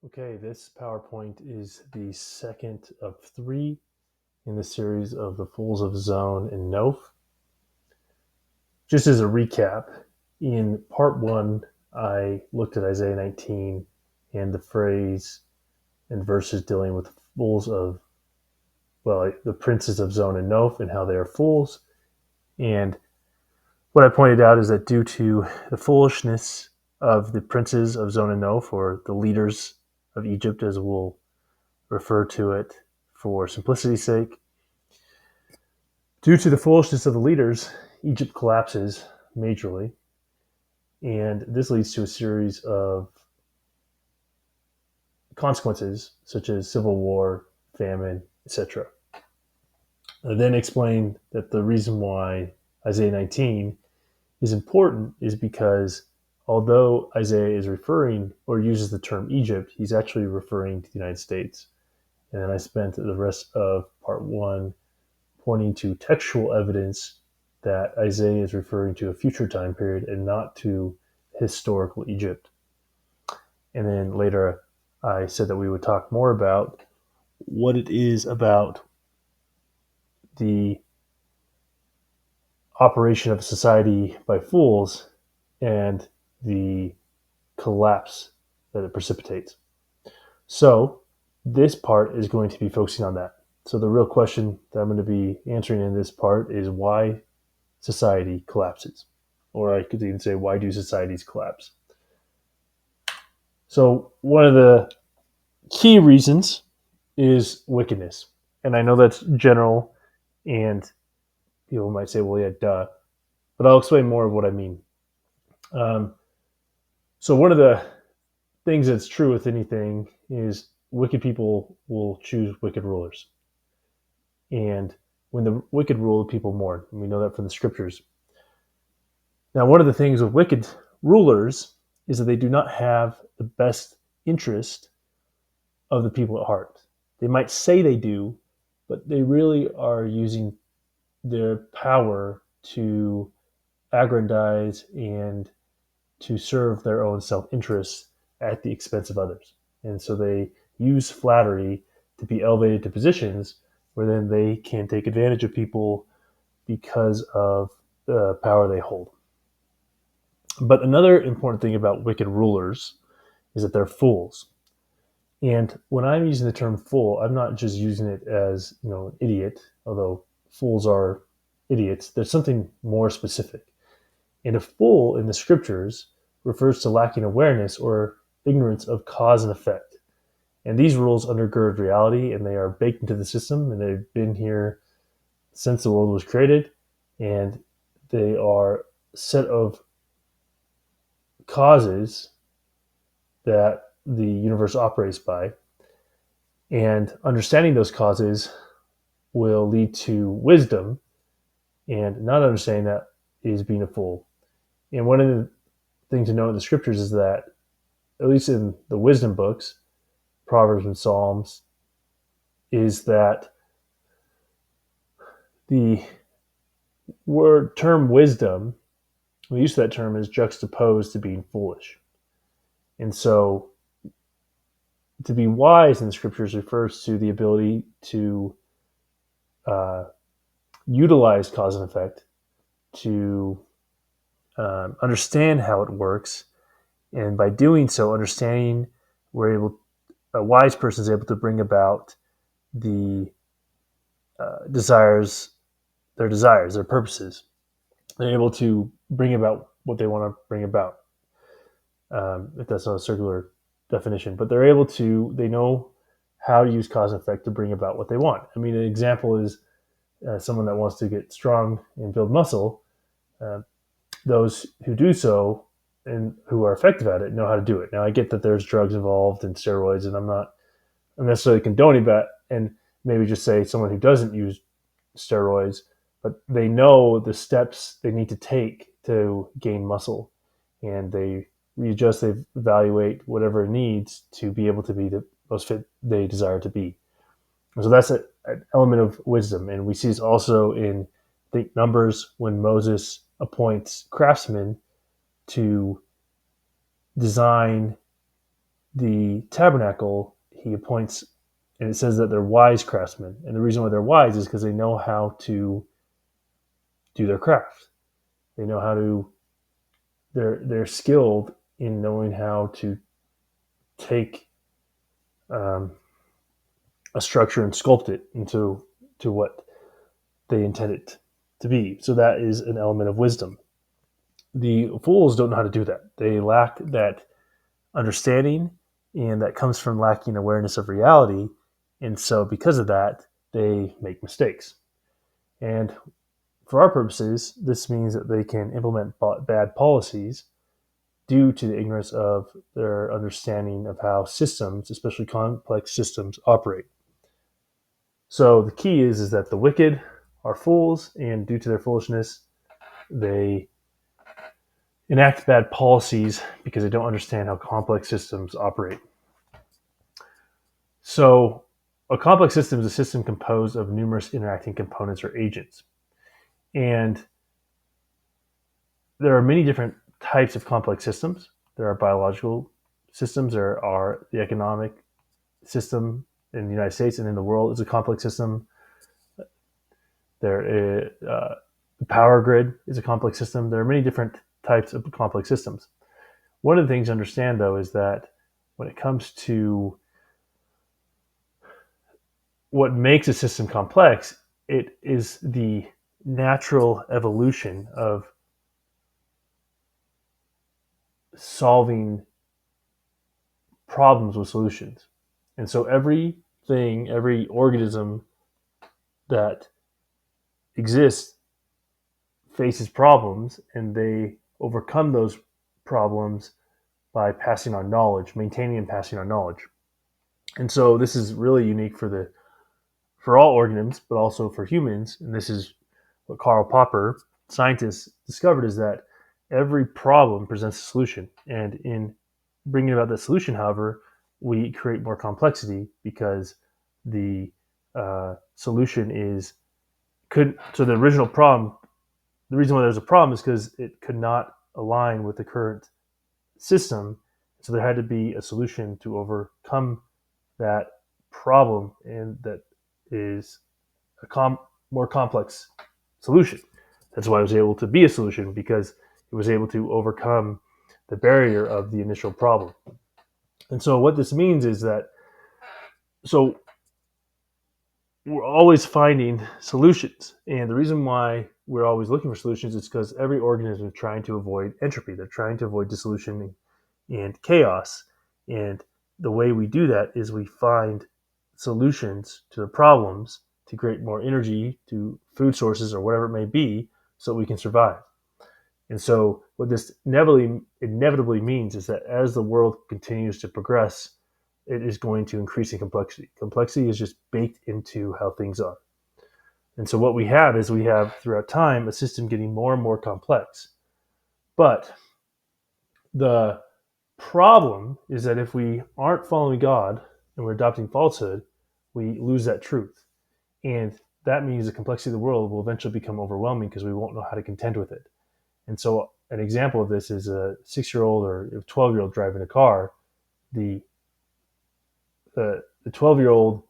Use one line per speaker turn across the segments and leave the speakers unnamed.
Okay, this PowerPoint is the second of three in the series of the Fools of Zoan and Noph. Just as a recap, in part one, I looked at Isaiah 19 and the phrase and verses dealing with fools of, the princes of Zoan and Noph and how they are fools. And what I pointed out is that due to the foolishness of the princes of Zoan and Noph, or the leaders of Egypt, as we'll refer to it for simplicity's sake, due to the foolishness of the leaders, Egypt collapses majorly, and this leads to a series of consequences such as civil war, famine, etc. I then explained that the reason why Isaiah 19 is important is because although Isaiah is referring or uses the term Egypt, he's actually referring to the United States. And then I spent the rest of part one pointing to textual evidence that Isaiah is referring to a future time period and not to historical Egypt. And then later, I said that we would talk more about what it is about the operation of society by fools and the collapse that it precipitates. So, this part is going to be focusing on that. So, the real question that I'm going to be answering in this part is why society collapses. Or I could even say, why do societies collapse? So, one of the key reasons is wickedness. And I know that's general, and people might say, well, yeah, duh. But I'll explain more of what I mean. Um, so, one of the things that's true with anything is wicked people will choose wicked rulers. And when the wicked rule, people mourn. And we know that from the scriptures. Now, one of the things with wicked rulers is that they do not have the best interest of the people at heart. They might say they do, but they really are using their power to aggrandize and to serve their own self-interest at the expense of others. And so they use flattery to be elevated to positions where then they can take advantage of people because of the power they hold. But another important thing about wicked rulers is that they're fools. And when I'm using the term fool, I'm not just using it as, an idiot, although fools are idiots. There's something more specific. And a fool in the scriptures refers to lacking awareness or ignorance of cause and effect. And these rules undergird reality, and they are baked into the system, and they've been here since the world was created. And they are a set of causes that the universe operates by. And understanding those causes will lead to wisdom, and not understanding that is being a fool. And one of the things to know in the scriptures is that, at least in the wisdom books, Proverbs and Psalms, is that the word term wisdom, the use of that term is juxtaposed to being foolish. And so to be wise in the scriptures refers to the ability to utilize cause and effect, to understand how it works, and by doing so, understanding, a wise person is able to bring about the desires, their purposes. They're able to bring about what they want to bring about, if that's not a circular definition. But they know how to use cause and effect to bring about what they want. I mean, an example is someone that wants to get strong and build muscle. Those who do so and who are effective at it know how to do it. Now, I get that there's drugs involved and steroids, and I'm not necessarily condoning that, and maybe just say someone who doesn't use steroids, but they know the steps they need to take to gain muscle, and they readjust, they evaluate whatever it needs to be able to be the most fit they desire to be. And so that's an element of wisdom, and we see this also in, I think, Numbers, when Moses appoints craftsmen to design the tabernacle, he appoints, and it says that they're wise craftsmen. And the reason why they're wise is because they know how to do their craft. They know how to. They're skilled in knowing how to take um, a structure and sculpt it into to what they intend it to be. So that is an element of wisdom. The fools don't know how to do that. They lack that understanding, and that comes from lacking awareness of reality. And so, because of that, they make mistakes. And for our purposes, this means that they can implement bad policies due to the ignorance of their understanding of how systems, especially complex systems, operate. So the key is that the wicked are fools, and due to their foolishness, they enact bad policies because they don't understand how complex systems operate. So a complex system is a system composed of numerous interacting components or agents. And there are many different types of complex systems. There are biological systems, there are the economic system in the United States and in the world is a complex system. There is the power grid is a complex system. There are many different types of complex systems. One of the things to understand, though, is that when it comes to what makes a system complex, it is the natural evolution of solving problems with solutions. And so everything, every organism that exists faces problems, and they overcome those problems by passing on knowledge, maintaining and passing on knowledge. And so this is really unique for all organisms, but also for humans. And this is what Karl Popper, scientists, discovered, is that every problem presents a solution. And in bringing about the solution, however, we create more complexity because the solution is could so the original problem. The reason why there's a problem is because it could not align with the current system. So there had to be a solution to overcome that problem, and that is a more complex solution. That's why it was able to be a solution, because it was able to overcome the barrier of the initial problem. And so what this means is that so we're always finding solutions. And the reason why we're always looking for solutions is because every organism is trying to avoid entropy. They're trying to avoid dissolution and chaos. And the way we do that is we find solutions to the problems to create more energy, to food sources or whatever it may be, so we can survive. And so what this inevitably means is that as the world continues to progress, it is going to increase in complexity. Complexity is just baked into how things are. And so what we have is we have throughout time a system getting more and more complex. But the problem is that if we aren't following God and we're adopting falsehood, we lose that truth. And that means the complexity of the world will eventually become overwhelming because we won't know how to contend with it. And so an example of this is a 6-year-old or a 12-year-old driving a car. The the 12-year-old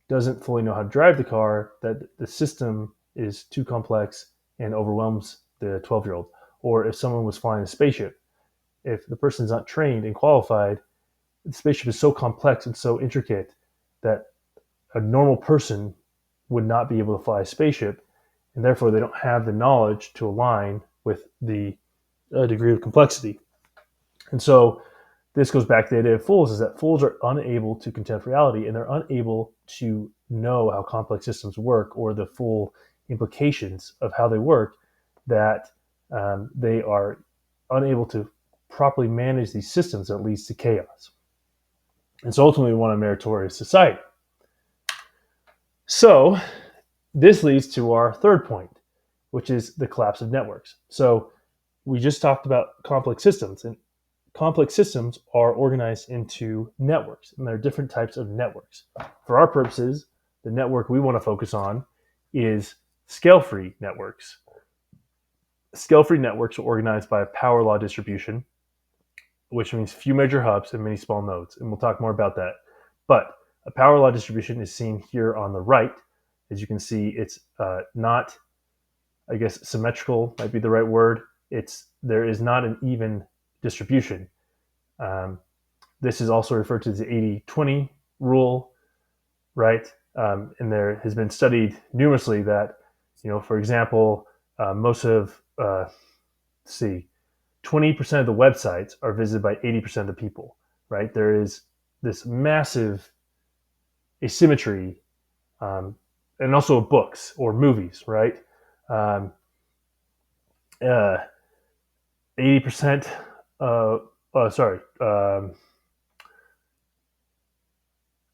doesn't fully know how to drive the car, that the system is too complex and overwhelms the 12-year-old. Or if someone was flying a spaceship, if the person's not trained and qualified, the spaceship is so complex and so intricate that a normal person would not be able to fly a spaceship, and therefore they don't have the knowledge to align with the degree of complexity. And so this goes back to the idea of fools, is that fools are unable to contend with reality, and they're unable to know how complex systems work or the full implications of how they work, that they are unable to properly manage these systems that leads to chaos. And so ultimately we want a meritorious society. So this leads to our third point, which is the collapse of networks. So we just talked about complex systems, and complex systems are organized into networks, and there are different types of networks. For our purposes, the network we want to focus on is scale-free networks. Scale-free networks are organized by a power law distribution, which means few major hubs and many small nodes. And we'll talk more about that. But a power law distribution is seen here on the right. As you can see, it's not, I guess, symmetrical might be the right word. There is not an even distribution. This is also referred to as the 80-20 rule, right? And there has been studied numerously that, for example, most of, let's see, 20% of the websites are visited by 80% of the people, right? There is this massive asymmetry, and also books or movies, right? Um, 80%, sorry,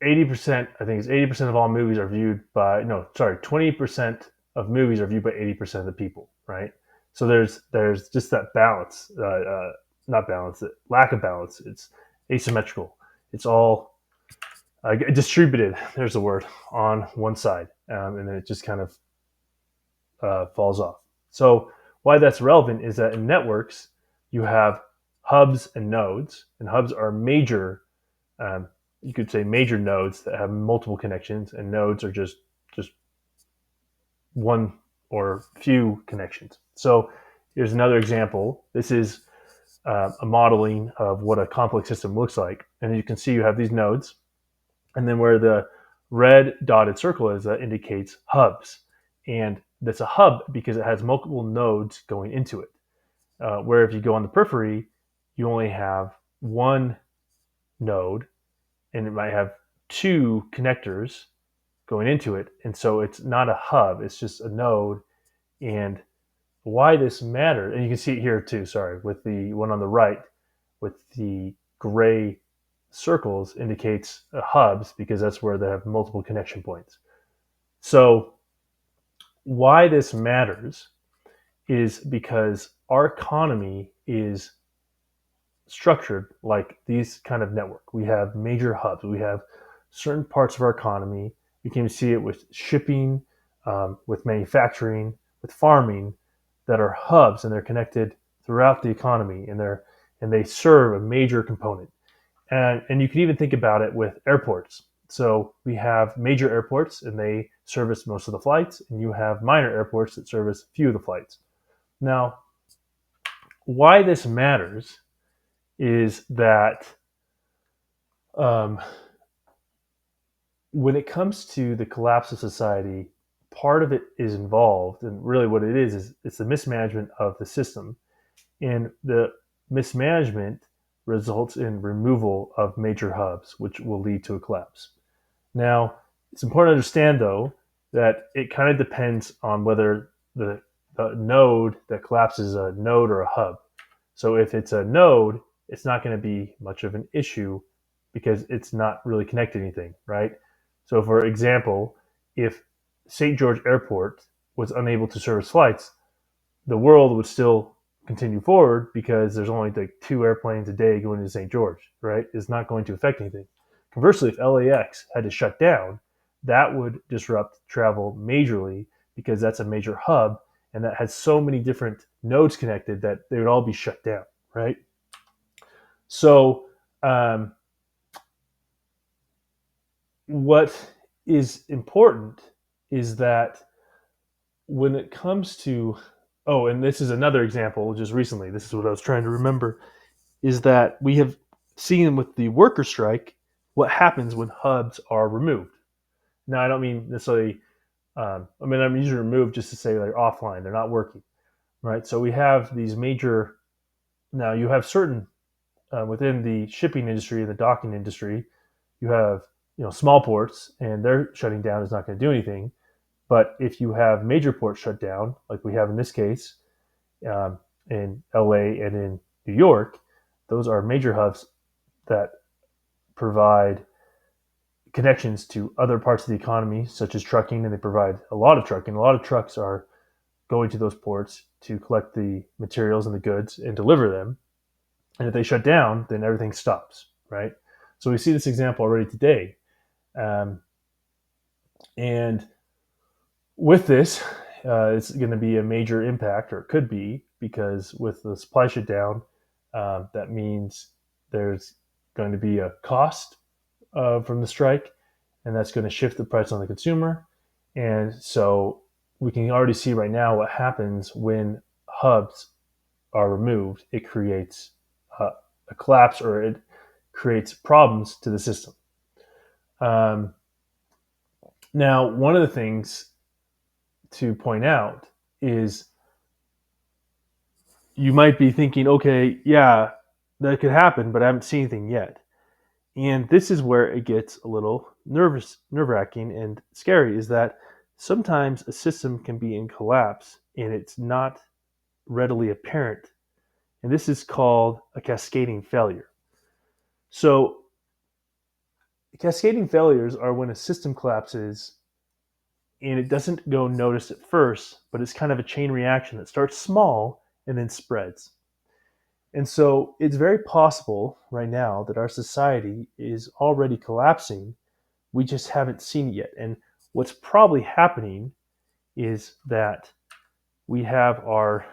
80%, I think it's 80% of all movies are viewed by, no, sorry, 20% of movies are viewed by 80% of the people, right? So there's just that balance, not balance, lack of balance. It's asymmetrical. It's all distributed, there's the word, on one side. And then it just kind of falls off. So why that's relevant is that in networks, you have hubs and nodes, and hubs are major, you could say major nodes that have multiple connections, and nodes are just one or few connections. So here's another example. This is a modeling of what a complex system looks like. And you can see you have these nodes, and then where the red dotted circle is, that indicates hubs. And that's a hub because it has multiple nodes going into it. Where if you go on the periphery, you only have one node, and it might have two connectors going into it. And so it's not a hub, it's just a node. And why this matters, and you can see it here too, sorry, with the one on the right with the gray circles indicates hubs because that's where they have multiple connection points. So why this matters is because our economy is structured like these kind of network. We have major hubs. We have certain parts of our economy. You can see it with shipping, with manufacturing, with farming, that are hubs, and they're connected throughout the economy, and they serve a major component. And you can even think about it with airports. So we have major airports, and they service most of the flights, and you have minor airports that service few of the flights. Now, why this matters is that when it comes to the collapse of society, part of it is involved, and really what it is it's the mismanagement of the system. And the mismanagement results in removal of major hubs, which will lead to a collapse. Now, it's important to understand, though, that it kind of depends on whether the node that collapses is a node or a hub. So if it's a node, it's not going to be much of an issue because it's not really connected to anything, right? So, for example, if St. George Airport was unable to service flights, the world would still continue forward because there's only like 2 airplanes a day going to St. George, right? It's not going to affect anything. Conversely, if LAX had to shut down, that would disrupt travel majorly because that's a major hub and that has so many different nodes connected that they would all be shut down, right? So, what is important is that when it comes to, oh, and this is another example just recently, this is what I was trying to remember, is that we have seen with the worker strike what happens when hubs are removed. Now, I don't mean necessarily, I'm using removed just to say they're offline, they're not working, right? So we have these major, now you have certain, within the shipping industry and the docking industry, you have small ports, and their shutting down is not going to do anything. But if you have major ports shut down, like we have in this case, in LA and in New York, those are major hubs that provide connections to other parts of the economy, such as trucking, and they provide a lot of trucking. A lot of trucks are going to those ports to collect the materials and the goods and deliver them. And if they shut down, then everything stops, right? So we see this example already today. And with this, it's going to be a major impact, or it could be, because with the supply shutdown, that means there's going to be a cost from the strike, and that's going to shift the price on the consumer. And so we can already see right now what happens when hubs are removed. It creates a collapse, or it creates problems to the system. Um, Now, one of the things to point out is you might be thinking, okay, yeah, that could happen, but I haven't seen anything yet. And this is where it gets a little nerve wracking and scary, is that sometimes a system can be in collapse and it's not readily apparent. And this is called a cascading failure. So, cascading failures are when a system collapses and it doesn't go noticed at first, but it's kind of a chain reaction that starts small and then spreads. And so it's very possible right now that our society is already collapsing. We just haven't seen it yet. And what's probably happening is that we have our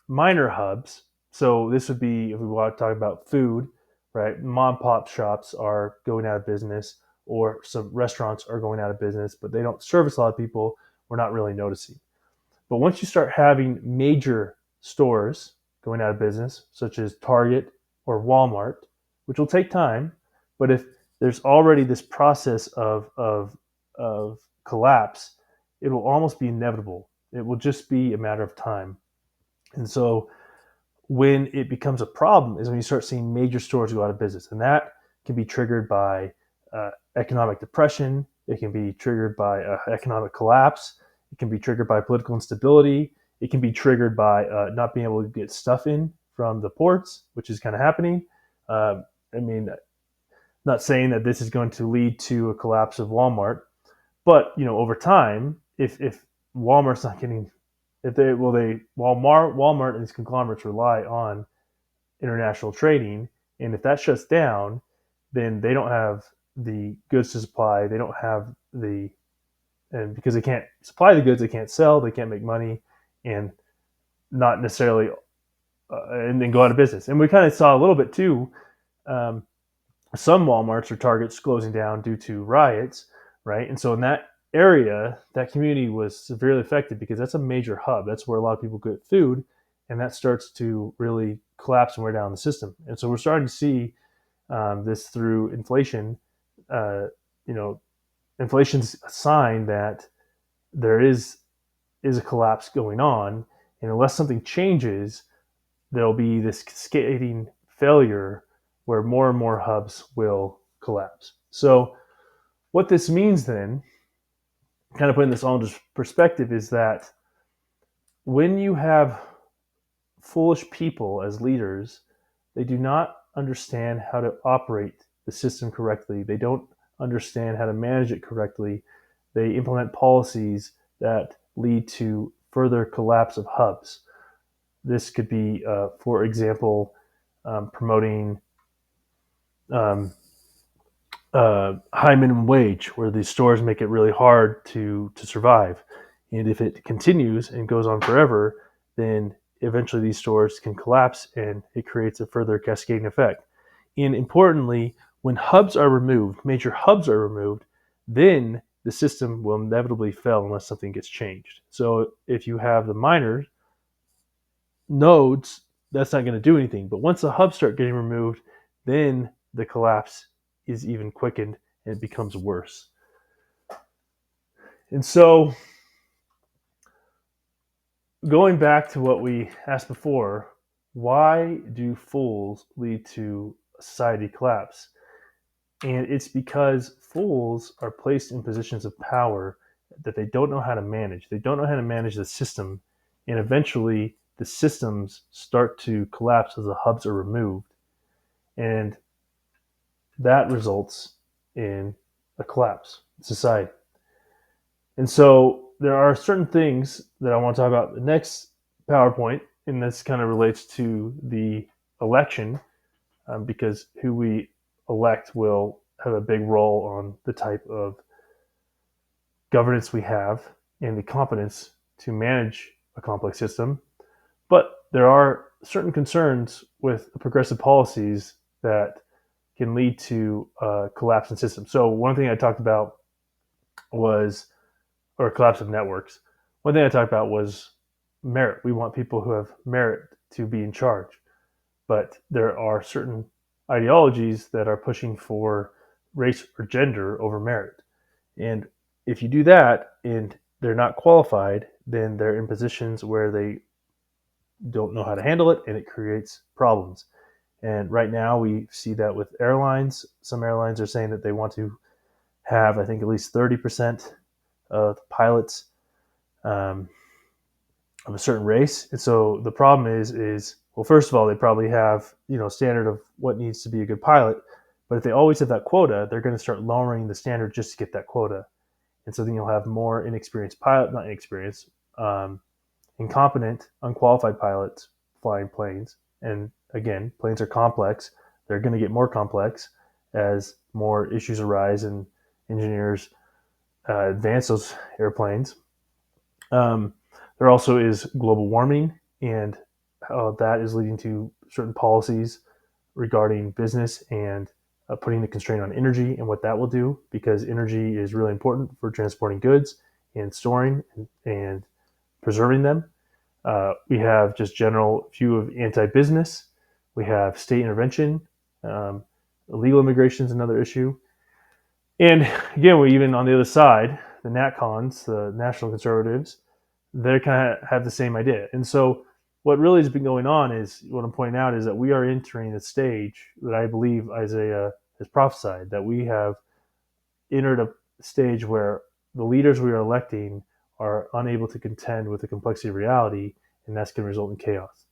minor hubs. So this would be, if we want to talk about food, right? Mom and pop shops are going out of business, or some restaurants are going out of business, but they don't service a lot of people. We're not really noticing. But once you start having major stores going out of business, such as Target or Walmart, which will take time, but if there's already this process of collapse, it will almost be inevitable. It will just be a matter of time. And so when it becomes a problem is when you start seeing major stores go out of business. And that can be triggered by economic depression. It can be triggered by economic collapse. It can be triggered by political instability. It can be triggered by not being able to get stuff in from the ports, which is kind of happening. I mean, not saying that this is going to lead to a collapse of Walmart, but over time, if Walmart's not getting, if they well they Walmart and these conglomerates rely on international trading, and if that shuts down, then they don't have the goods to supply. They don't have and because they can't supply the goods, they can't sell, they can't make money, and not necessarily, and then go out of business. And we kind of saw a little bit too. Um, some Walmarts or Targets closing down due to riots, right? And so in that area, that community was severely affected because that's a major hub. That's where a lot of people get food, and that starts to really collapse and wear down the system. And so we're starting to see this through inflation. Uh, you know, Inflation's a sign that there is a collapse going on, and unless something changes, there'll be this cascading failure where more and more hubs will collapse. So, what this means then, kind of putting this all into perspective, is that when you have foolish people as leaders, they do not understand how to operate the system correctly. They don't understand how to manage it correctly. They implement policies that lead to further collapse of hubs. This could be, for example, promoting um, high minimum wage, where the stores make it really hard to survive. And if it continues and goes on forever, then eventually these stores can collapse, and it creates a further cascading effect. And importantly, when hubs are removed, major hubs are removed, then the system will inevitably fail unless something gets changed. So if you have the minor nodes, that's not going to do anything. But once the hubs start getting removed, then the collapse is even quickened and it becomes worse. And so, going back to what we asked before, why do fools lead to society collapse? And it's because fools are placed in positions of power that they don't know how to manage. They don't know how to manage the system, and eventually the systems start to collapse as the hubs are removed. And that results in a collapse in society. And so there are certain things that I want to talk about the next PowerPoint, and this kind of relates to the election, because who we elect will have a big role on the type of governance we have and the competence to manage a complex system. But there are certain concerns with progressive policies that can lead to collapse in systems. So one thing I talked about was, or collapse of networks. One thing I talked about was merit. We want people who have merit to be in charge, but there are certain ideologies that are pushing for race or gender over merit. And if you do that and they're not qualified, then they're in positions where they don't know how to handle it, and it creates problems. And right now, we see that with airlines. Some airlines are saying that they want to have, I think, at least 30% of pilots um, of a certain race. And so the problem is well, first of all, they probably have standard of what needs to be a good pilot. But if they always have that quota, they're going to start lowering the standard just to get that quota. And so then you'll have more inexperienced pilot, not inexperienced, incompetent, unqualified pilots flying planes. And again, planes are complex. They're going to get more complex as more issues arise and engineers advance those airplanes. Um, there also is global warming, and that is leading to certain policies regarding business and putting the constraint on energy and what that will do, because energy is really important for transporting goods and storing and preserving them. We have just general view of anti-business. We have state intervention. Illegal immigration is another issue. And again, we even on the other side, the NatCons, the National Conservatives, they kind of have the same idea. And so what really has been going on is what I'm pointing out is that we are entering a stage that I believe Isaiah has prophesied, that we have entered a stage where the leaders we are electing are unable to contend with the complexity of reality, and that's going to result in chaos.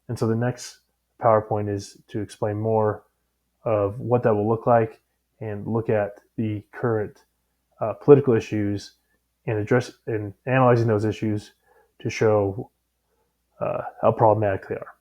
And so the next PowerPoint is to explain more of what that will look like and look at the current political issues and address and analyzing those issues to show how problematic they are.